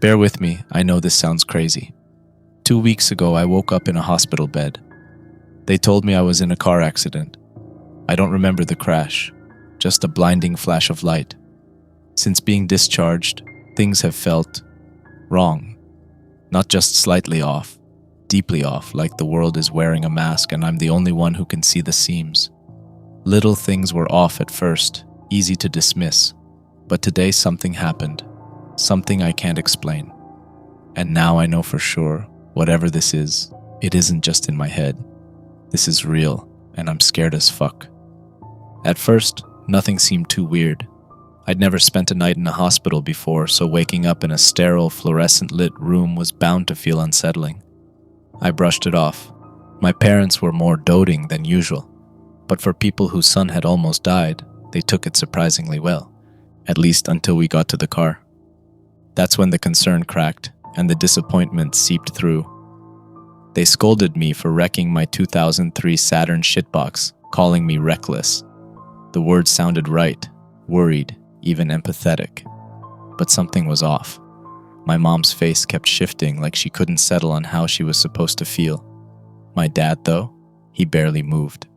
Bear with me, I know this sounds crazy. 2 weeks ago, I woke up in a hospital bed. They told me I was in a car accident. I don't remember the crash, just a blinding flash of light. Since being discharged, things have felt wrong. Not just slightly off, deeply off, like the world is wearing a mask and I'm the only one who can see the seams. Little things were off at first, easy to dismiss. But today something happened, something I can't explain. And now I know for sure, whatever this is, it isn't just in my head. This is real, and I'm scared as fuck. At first, nothing seemed too weird. I'd never spent a night in a hospital before, so waking up in a sterile, fluorescent-lit room was bound to feel unsettling. I brushed it off. My parents were more doting than usual, but for people whose son had almost died, they took it surprisingly well, at least until we got to the car. That's when the concern cracked, and the disappointment seeped through. They scolded me for wrecking my 2003 Saturn shitbox, calling me reckless. The words sounded right, worried, even empathetic. But something was off. My mom's face kept shifting like she couldn't settle on how she was supposed to feel. My dad, though, he barely moved.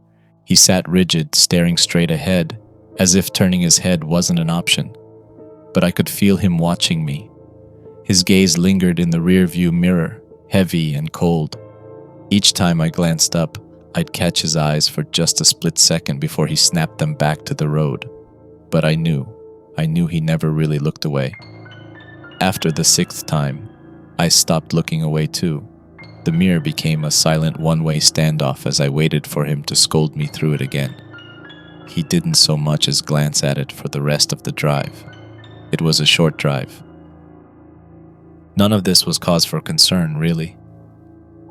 He sat rigid, staring straight ahead, as if turning his head wasn't an option. But I could feel him watching me. His gaze lingered in the rearview mirror, heavy and cold. Each time I glanced up, I'd catch his eyes for just a split second before he snapped them back to the road. But I knew he never really looked away. After the 6th time, I stopped looking away too. The mirror became a silent one-way standoff as I waited for him to scold me through it again. He didn't so much as glance at it for the rest of the drive. It was a short drive. None of this was cause for concern, really.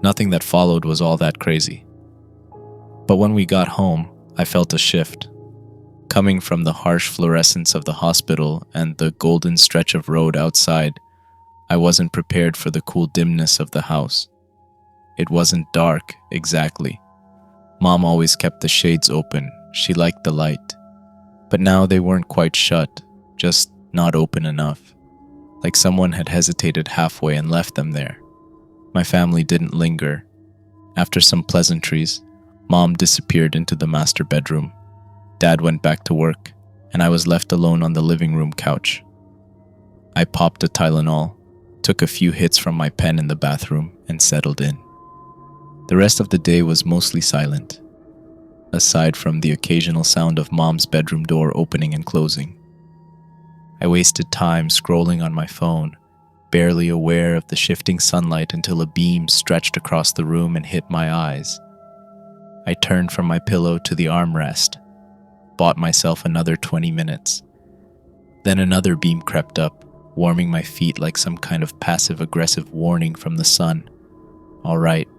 Nothing that followed was all that crazy. But when we got home, I felt a shift. Coming from the harsh fluorescence of the hospital and the golden stretch of road outside, I wasn't prepared for the cool dimness of the house. It wasn't dark, exactly. Mom always kept the shades open. She liked the light. But now they weren't quite shut, just not open enough. Like someone had hesitated halfway and left them there. My family didn't linger. After some pleasantries, Mom disappeared into the master bedroom. Dad went back to work, and I was left alone on the living room couch. I popped a Tylenol, took a few hits from my pen in the bathroom, and settled in. The rest of the day was mostly silent, aside from the occasional sound of Mom's bedroom door opening and closing. I wasted time scrolling on my phone, barely aware of the shifting sunlight until a beam stretched across the room and hit my eyes. I turned from my pillow to the armrest, bought myself another 20 minutes. Then another beam crept up, warming my feet like some kind of passive-aggressive warning from the sun. All right,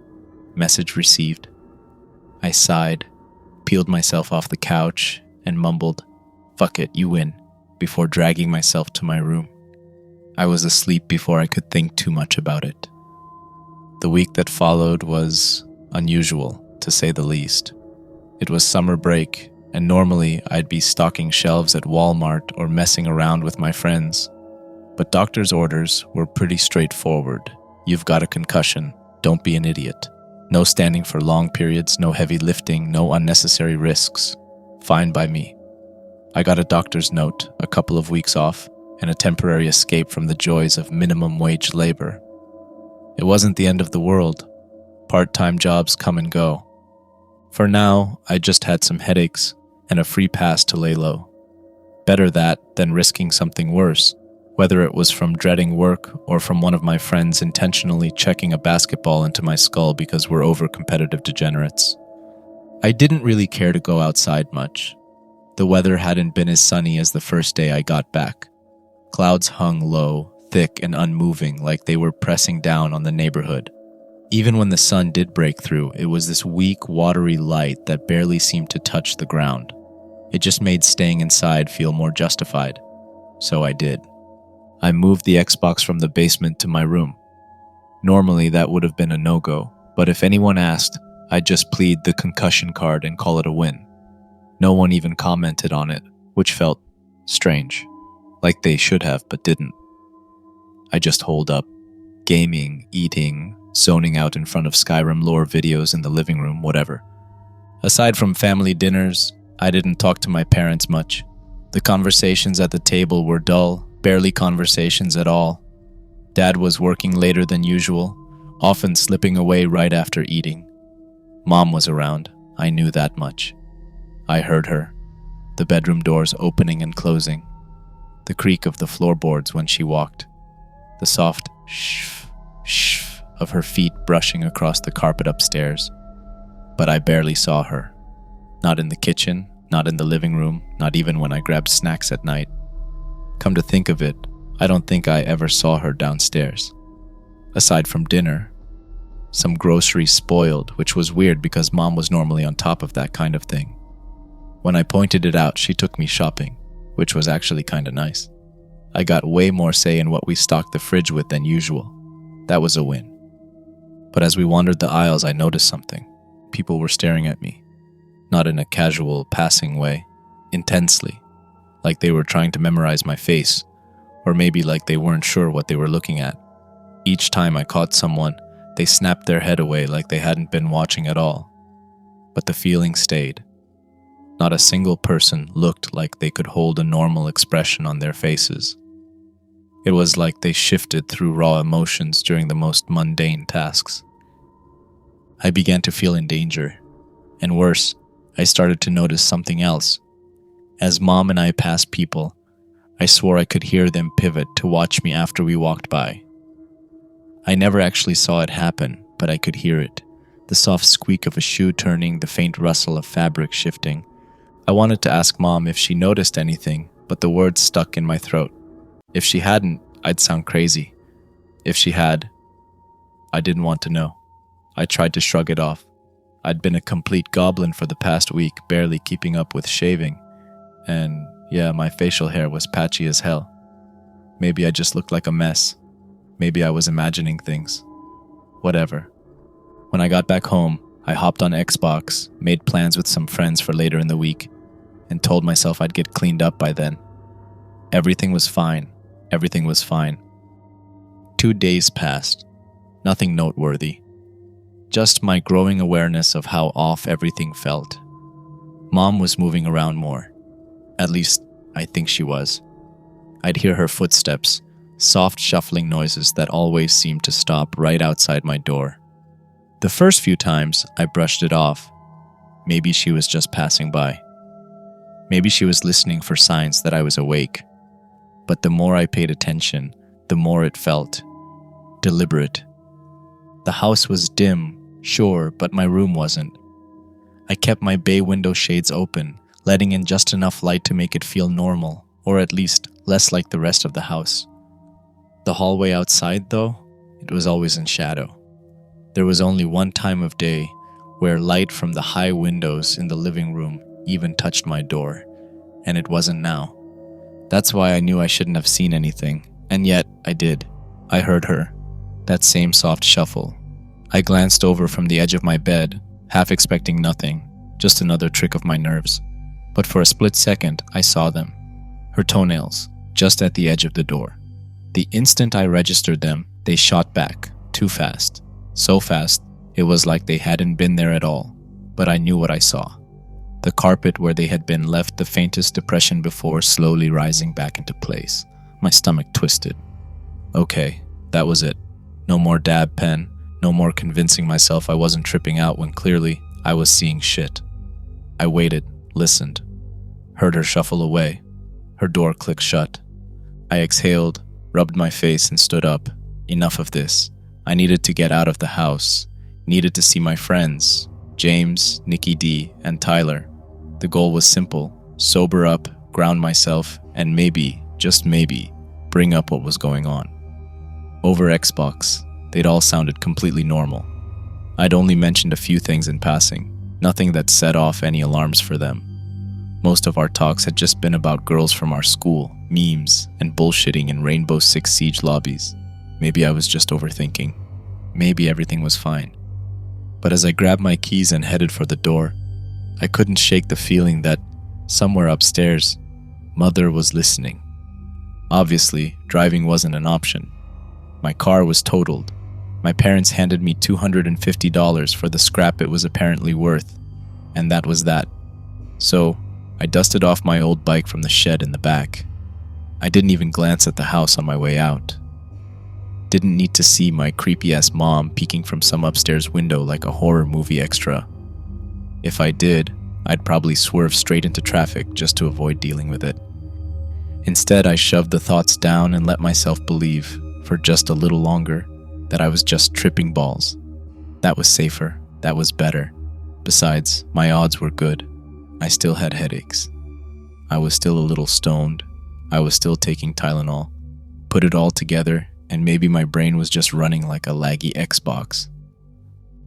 message received. I sighed, peeled myself off the couch, and mumbled, "Fuck it, you win," before dragging myself to my room. I was asleep before I could think too much about it. The week that followed was unusual, to say the least. It was summer break, and normally I'd be stocking shelves at Walmart or messing around with my friends. But doctor's orders were pretty straightforward. You've got a concussion, don't be an idiot. No standing for long periods, no heavy lifting, no unnecessary risks. Fine by me. I got a doctor's note, a couple of weeks off, and a temporary escape from the joys of minimum wage labor. It wasn't the end of the world. Part-time jobs come and go. For now, I just had some headaches and a free pass to lay low. Better that than risking something worse, whether it was from dreading work or from one of my friends intentionally checking a basketball into my skull because we're over-competitive degenerates. I didn't really care to go outside much. The weather hadn't been as sunny as the first day I got back. Clouds hung low, thick and unmoving, like they were pressing down on the neighborhood. Even when the sun did break through, it was this weak, watery light that barely seemed to touch the ground. It just made staying inside feel more justified. So I did. I moved the Xbox from the basement to my room. Normally that would have been a no-go, but if anyone asked, I'd just plead the concussion card and call it a win. No one even commented on it, which felt strange, like they should have but didn't. I just holed up, gaming, eating, zoning out in front of Skyrim lore videos in the living room, whatever. Aside from family dinners, I didn't talk to my parents much. The conversations at the table were dull, barely conversations at all. Dad was working later than usual, often slipping away right after eating. Mom was around, I knew that much. I heard her, the bedroom doors opening and closing, the creak of the floorboards when she walked, the soft shh, shh of her feet brushing across the carpet upstairs. But I barely saw her. Not in the kitchen, not in the living room, not even when I grabbed snacks at night. Come to think of it, I don't think I ever saw her downstairs. Aside from dinner, some groceries spoiled, which was weird because Mom was normally on top of that kind of thing. When I pointed it out, she took me shopping, which was actually kinda nice. I got way more say in what we stocked the fridge with than usual. That was a win. But as we wandered the aisles, I noticed something. People were staring at me. Not in a casual, passing way. Intensely. Like they were trying to memorize my face. Or maybe like they weren't sure what they were looking at. Each time I caught someone, they snapped their head away like they hadn't been watching at all. But the feeling stayed. Not a single person looked like they could hold a normal expression on their faces. It was like they shifted through raw emotions during the most mundane tasks. I began to feel in danger. And worse, I started to notice something else. As Mom and I passed people, I swore I could hear them pivot to watch me after we walked by. I never actually saw it happen, but I could hear it. The soft squeak of a shoe turning, the faint rustle of fabric shifting. I wanted to ask Mom if she noticed anything, but the words stuck in my throat. If she hadn't, I'd sound crazy. If she had, I didn't want to know. I tried to shrug it off. I'd been a complete goblin for the past week, barely keeping up with shaving. And yeah, my facial hair was patchy as hell. Maybe I just looked like a mess. Maybe I was imagining things. Whatever. When I got back home, I hopped on Xbox, made plans with some friends for later in the week, and told myself I'd get cleaned up by then. Everything was fine. Everything was fine. 2 days passed. Nothing noteworthy. Just my growing awareness of how off everything felt. Mom was moving around more. At least, I think she was. I'd hear her footsteps, soft shuffling noises that always seemed to stop right outside my door. The first few times, I brushed it off. Maybe she was just passing by. Maybe she was listening for signs that I was awake. But the more I paid attention, the more it felt deliberate. The house was dim, sure, but my room wasn't. I kept my bay window shades open, letting in just enough light to make it feel normal, or at least less like the rest of the house. The hallway outside, though, it was always in shadow. There was only one time of day where light from the high windows in the living room even touched my door, and it wasn't now. That's why I knew I shouldn't have seen anything, and yet I did. I heard her, that same soft shuffle. I glanced over from the edge of my bed, half expecting nothing, just another trick of my nerves. But for a split second, I saw them. Her toenails, just at the edge of the door. The instant I registered them, they shot back, too fast. So fast, it was like they hadn't been there at all. But I knew what I saw. The carpet where they had been left the faintest depression before slowly rising back into place. My stomach twisted. Okay, that was it. No more dab pen, no more convincing myself I wasn't tripping out when clearly I was seeing shit. I waited, listened, heard her shuffle away. Her door clicked shut. I exhaled, rubbed my face, and stood up. Enough of this. I needed to get out of the house. Needed to see my friends, James, Nikki D, and Tyler. The goal was simple: sober up, ground myself, and maybe, just maybe, bring up what was going on. Over Xbox, they'd all sounded completely normal. I'd only mentioned a few things in passing, nothing that set off any alarms for them. Most of our talks had just been about girls from our school, memes, and bullshitting in Rainbow Six Siege lobbies. Maybe I was just overthinking. Maybe everything was fine. But as I grabbed my keys and headed for the door, I couldn't shake the feeling that, somewhere upstairs, Mother was listening. Obviously, driving wasn't an option. My car was totaled. My parents handed me $250 for the scrap it was apparently worth, and that was that. So, I dusted off my old bike from the shed in the back. I didn't even glance at the house on my way out. Didn't need to see my creepy-ass mom peeking from some upstairs window like a horror movie extra. If I did, I'd probably swerve straight into traffic just to avoid dealing with it. Instead, I shoved the thoughts down and let myself believe, for just a little longer, that I was just tripping balls. That was safer. That was better. Besides, my odds were good. I still had headaches. I was still a little stoned. I was still taking Tylenol. Put it all together, and maybe my brain was just running like a laggy Xbox.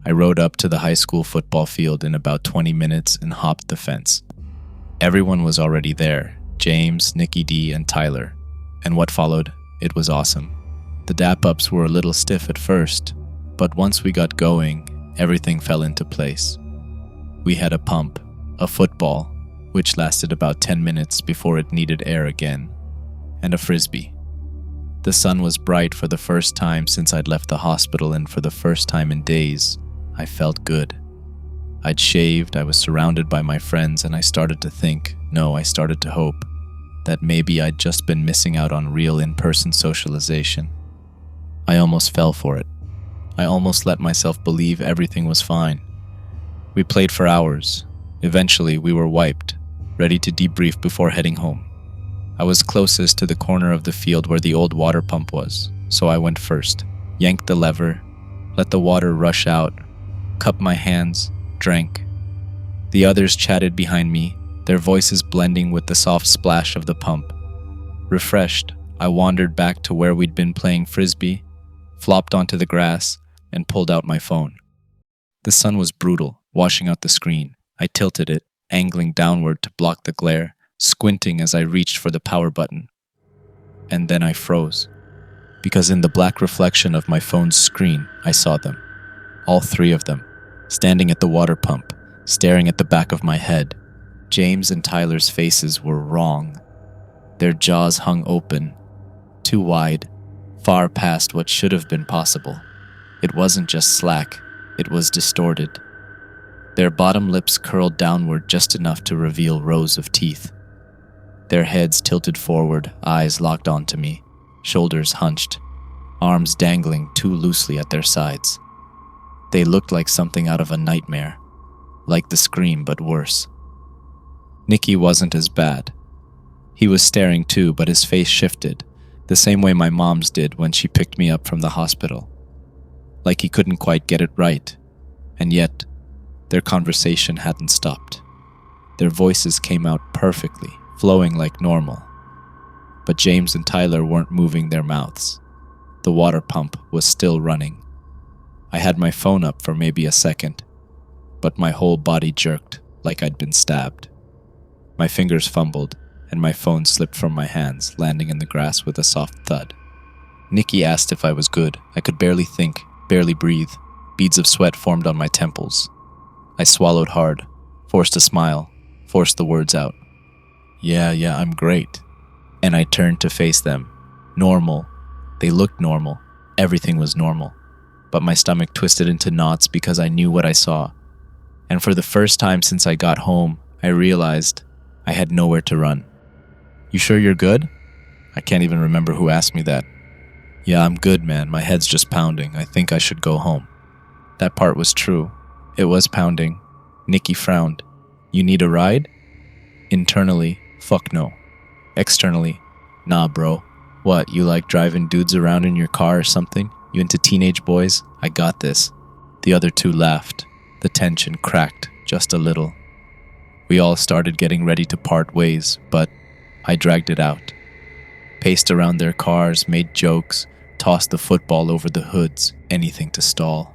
I rode up to the high school football field in about 20 minutes and hopped the fence. Everyone was already there. James, Nikki D, and Tyler. And what followed? It was awesome. The dap-ups were a little stiff at first, but once we got going, everything fell into place. We had a pump, a football, which lasted about 10 minutes before it needed air again, and a frisbee. The sun was bright for the first time since I'd left the hospital, and for the first time in days, I felt good. I'd shaved, I was surrounded by my friends, and I started to think, no, I started to hope, that maybe I'd just been missing out on real in-person socialization. I almost fell for it. I almost let myself believe everything was fine. We played for hours. Eventually, we were wiped, ready to debrief before heading home. I was closest to the corner of the field where the old water pump was, so I went first, yanked the lever, let the water rush out, cupped my hands, drank. The others chatted behind me, their voices blending with the soft splash of the pump. Refreshed, I wandered back to where we'd been playing frisbee, flopped onto the grass, and pulled out my phone. The sun was brutal, washing out the screen. I tilted it, angling downward to block the glare, squinting as I reached for the power button. And then I froze, because in the black reflection of my phone's screen, I saw them. All three of them, standing at the water pump, staring at the back of my head. James and Tyler's faces were wrong. Their jaws hung open, too wide, far past what should have been possible. It wasn't just slack, it was distorted. Their bottom lips curled downward just enough to reveal rows of teeth. Their heads tilted forward, eyes locked onto me, shoulders hunched, arms dangling too loosely at their sides. They looked like something out of a nightmare, like The Scream but worse. Nicky wasn't as bad. He was staring too, but his face shifted, the same way my mom's did when she picked me up from the hospital. Like he couldn't quite get it right, and yet, their conversation hadn't stopped. Their voices came out perfectly, flowing like normal. But James and Tyler weren't moving their mouths. The water pump was still running. I had my phone up for maybe a second, but my whole body jerked like I'd been stabbed. My fingers fumbled, and my phone slipped from my hands, landing in the grass with a soft thud. Nikki asked if I was good. I could barely think, barely breathe. Beads of sweat formed on my temples. I swallowed hard, forced a smile, forced the words out. Yeah, I'm great. And I turned to face them. Normal. They looked normal. Everything was normal. But my stomach twisted into knots because I knew what I saw. And for the first time since I got home, I realized I had nowhere to run. You sure you're good? I can't even remember who asked me that. Yeah, I'm good, man. My head's just pounding. I think I should go home. That part was true. It was pounding. Nikki frowned. You need a ride? Internally, fuck no. Externally, nah, bro. What, you like driving dudes around in your car or something? You into teenage boys? I got this. The other two laughed. The tension cracked just a little. We all started getting ready to part ways, but I dragged it out. Paced around their cars, made jokes, tossed the football over the hoods, anything to stall.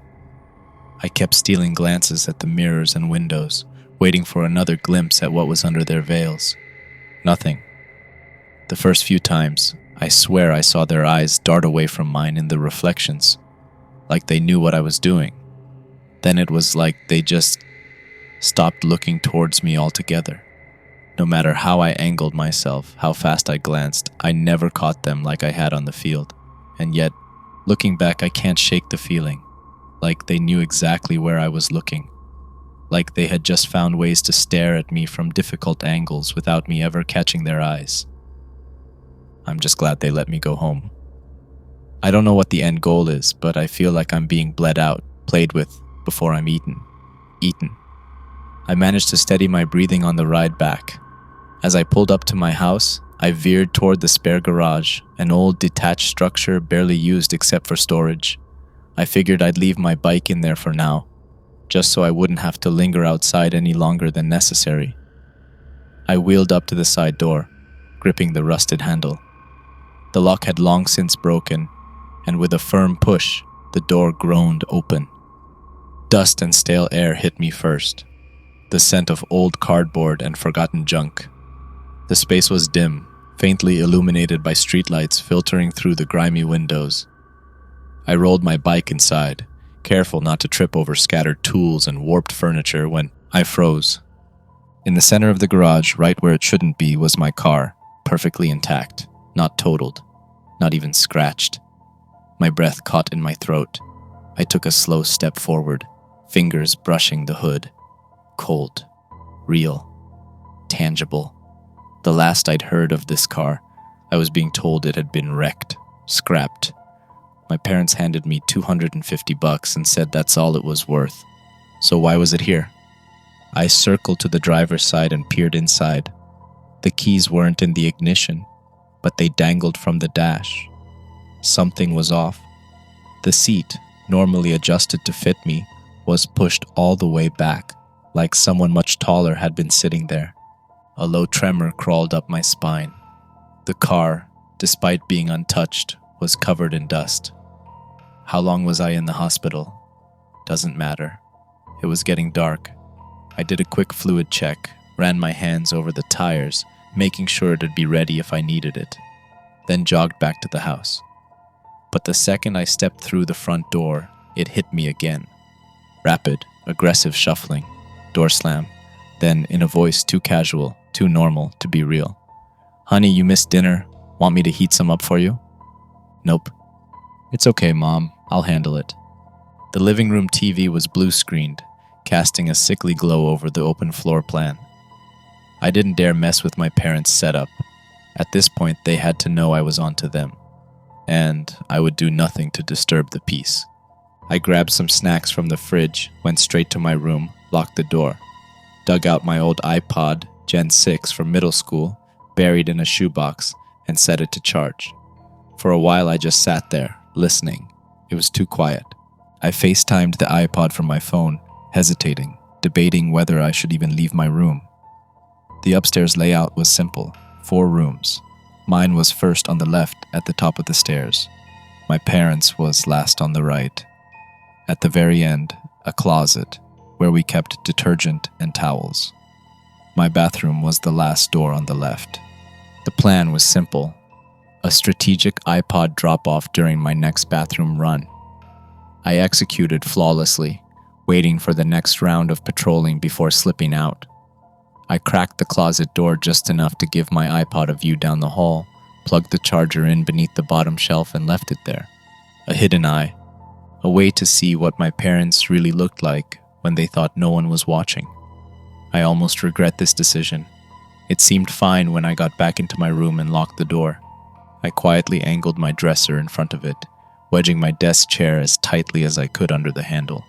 I kept stealing glances at the mirrors and windows, waiting for another glimpse at what was under their veils. Nothing. The first few times, I swear I saw their eyes dart away from mine in the reflections, like they knew what I was doing. Then it was like they just stopped looking towards me altogether. No matter how I angled myself, how fast I glanced, I never caught them like I had on the field. And yet, Looking back, I can't shake the feeling. Like they knew exactly where I was looking. Like they had just found ways to stare at me from difficult angles without me ever catching their eyes. I'm just glad they let me go home. I don't know what the end goal is, but I feel like I'm being bled out, played with, before I'm eaten. I managed to steady my breathing on the ride back. As I pulled up to my house, I veered toward the spare garage, an old detached structure barely used except for storage. I figured I'd leave my bike in there for now, just so I wouldn't have to linger outside any longer than necessary. I wheeled up to the side door, gripping the rusted handle. The lock had long since broken, and with a firm push, the door groaned open. Dust and stale air hit me first, the scent of old cardboard and forgotten junk. The space was dim, faintly illuminated by streetlights filtering through the grimy windows. I rolled my bike inside, careful not to trip over scattered tools and warped furniture when I froze. In the center of the garage, right where it shouldn't be, was my car, perfectly intact, not totaled, not even scratched. My breath caught in my throat. I took a slow step forward, fingers brushing the hood. Cold, real, tangible. The last I'd heard of this car, I was being told it had been wrecked, scrapped. My parents handed me $250 and said that's all it was worth. So why was it here? I circled to the driver's side and peered inside. The keys weren't in the ignition, but they dangled from the dash. Something was off. The seat, normally adjusted to fit me, was pushed all the way back, like someone much taller had been sitting there. A low tremor crawled up my spine. The car, despite being untouched, was covered in dust. How long was I in the hospital? Doesn't matter. It was getting dark. I did a quick fluid check, ran my hands over the tires, making sure it'd be ready if I needed it, then jogged back to the house. But the second I stepped through the front door, it hit me again. Rapid, aggressive shuffling, door slam, then in a voice too casual, too normal to be real. "Honey, you missed dinner. Want me to heat some up for you?" "Nope." "It's okay, Mom. I'll handle it." The living room TV was blue-screened, casting a sickly glow over the open floor plan. I didn't dare mess with my parents' setup. At this point, they had to know I was onto them, and I would do nothing to disturb the peace. I grabbed some snacks from the fridge, went straight to my room, locked the door, dug out my old iPod Gen 6 from middle school, buried in a shoebox, and set it to charge. For a while I just sat there, listening. It was too quiet. I FaceTimed the iPod from my phone, hesitating, debating whether I should even leave my room. The upstairs layout was simple, 4 rooms. Mine was first on the left at the top of the stairs. My parents' was last on the right. At the very end, a closet, where we kept detergent and towels. My bathroom was the last door on the left. The plan was simple. A strategic iPod drop-off during my next bathroom run. I executed flawlessly, waiting for the next round of patrolling before slipping out. I cracked the closet door just enough to give my iPod a view down the hall, plugged the charger in beneath the bottom shelf and left it there. A hidden eye. A way to see what my parents really looked like when they thought no one was watching. I almost regret this decision. It seemed fine when I got back into my room and locked the door. I quietly angled my dresser in front of it, wedging my desk chair as tightly as I could under the handle.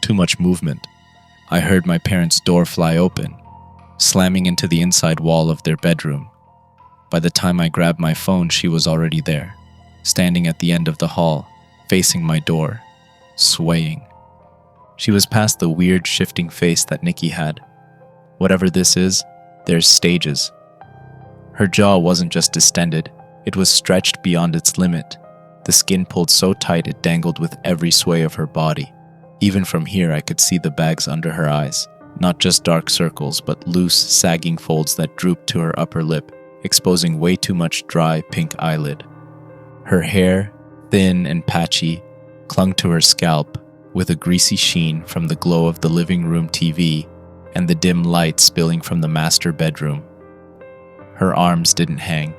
Too much movement. I heard my parents' door fly open, slamming into the inside wall of their bedroom. By the time I grabbed my phone, she was already there, standing at the end of the hall, facing my door, swaying. She was past the weird shifting face that Nikki had. Whatever this is, there's stages. Her jaw wasn't just distended, it was stretched beyond its limit. The skin pulled so tight it dangled with every sway of her body. Even from here I could see the bags under her eyes, not just dark circles but loose, sagging folds that drooped to her upper lip, exposing way too much dry, pink eyelid. Her hair, thin and patchy, clung to her scalp with a greasy sheen from the glow of the living room TV and the dim light spilling from the master bedroom. Her arms didn't hang.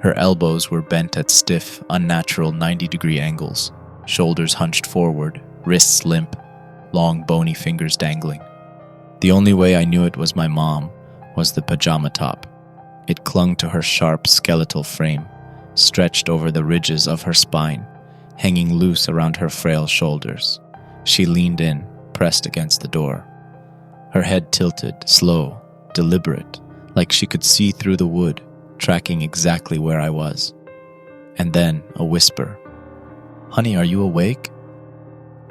Her elbows were bent at stiff, unnatural 90-degree angles, shoulders hunched forward, wrists limp, long bony fingers dangling. The only way I knew it was my mom was the pajama top. It clung to her sharp skeletal frame, stretched over the ridges of her spine, hanging loose around her frail shoulders. She leaned in, pressed against the door. Her head tilted, slow, deliberate, like she could see through the wood, tracking exactly where I was. And then a whisper. "Honey, are you awake?"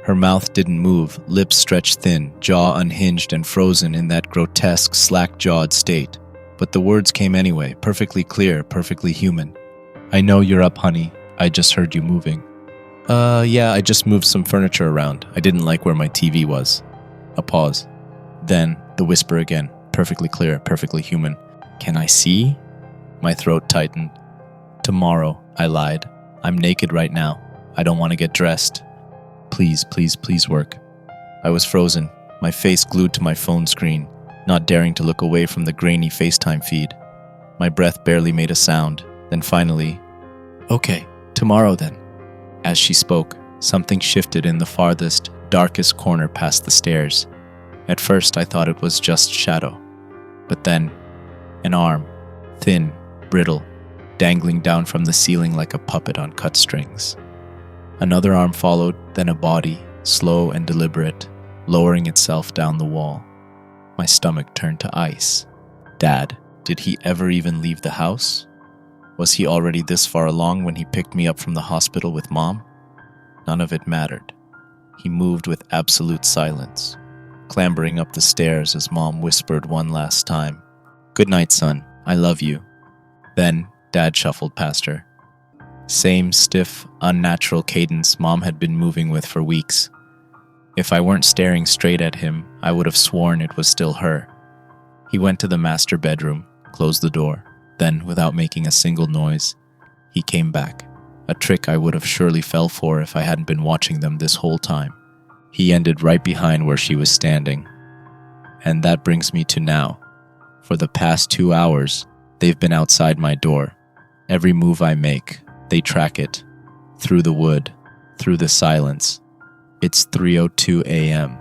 Her mouth didn't move, lips stretched thin, jaw unhinged and frozen in that grotesque, slack-jawed state. But the words came anyway, perfectly clear, perfectly human. "I know you're up, honey. I just heard you moving." Yeah, I just moved some furniture around. I didn't like where my TV was." A pause. Then, the whisper again, perfectly clear, perfectly human. "Can I see?" My throat tightened. "Tomorrow," I lied. "I'm naked right now. I don't want to get dressed. Please, please, please work." I was frozen, my face glued to my phone screen, not daring to look away from the grainy FaceTime feed. My breath barely made a sound. Then finally, "Okay, tomorrow then." As she spoke, something shifted in the farthest, darkest corner past the stairs. At first, I thought it was just shadow. But then, an arm, thin, brittle, dangling down from the ceiling like a puppet on cut strings. Another arm followed, then a body, slow and deliberate, lowering itself down the wall. My stomach turned to ice. Dad, did he ever even leave the house? Was he already this far along when he picked me up from the hospital with Mom? None of it mattered. He moved with absolute silence, clambering up the stairs as Mom whispered one last time, "Good night, son. I love you." Then Dad shuffled past her. Same stiff, unnatural cadence Mom had been moving with for weeks. If I weren't staring straight at him, I would have sworn it was still her. He went to the master bedroom, closed the door. Then, without making a single noise, he came back, a trick I would have surely fell for if I hadn't been watching them this whole time. He ended right behind where she was standing. And that brings me to now. For the past 2 hours, they've been outside my door. Every move I make, they track it. Through the wood, through the silence. It's 3:02 a.m.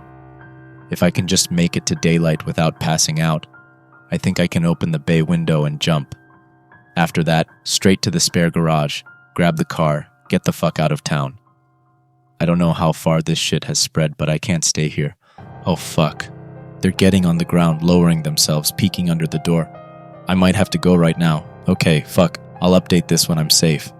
If I can just make it to daylight without passing out, I think I can open the bay window and jump. After that, straight to the spare garage, grab the car, get the fuck out of town. I don't know how far this shit has spread, but I can't stay here. Oh fuck. They're getting on the ground, lowering themselves, peeking under the door. I might have to go right now. Okay, fuck. I'll update this when I'm safe.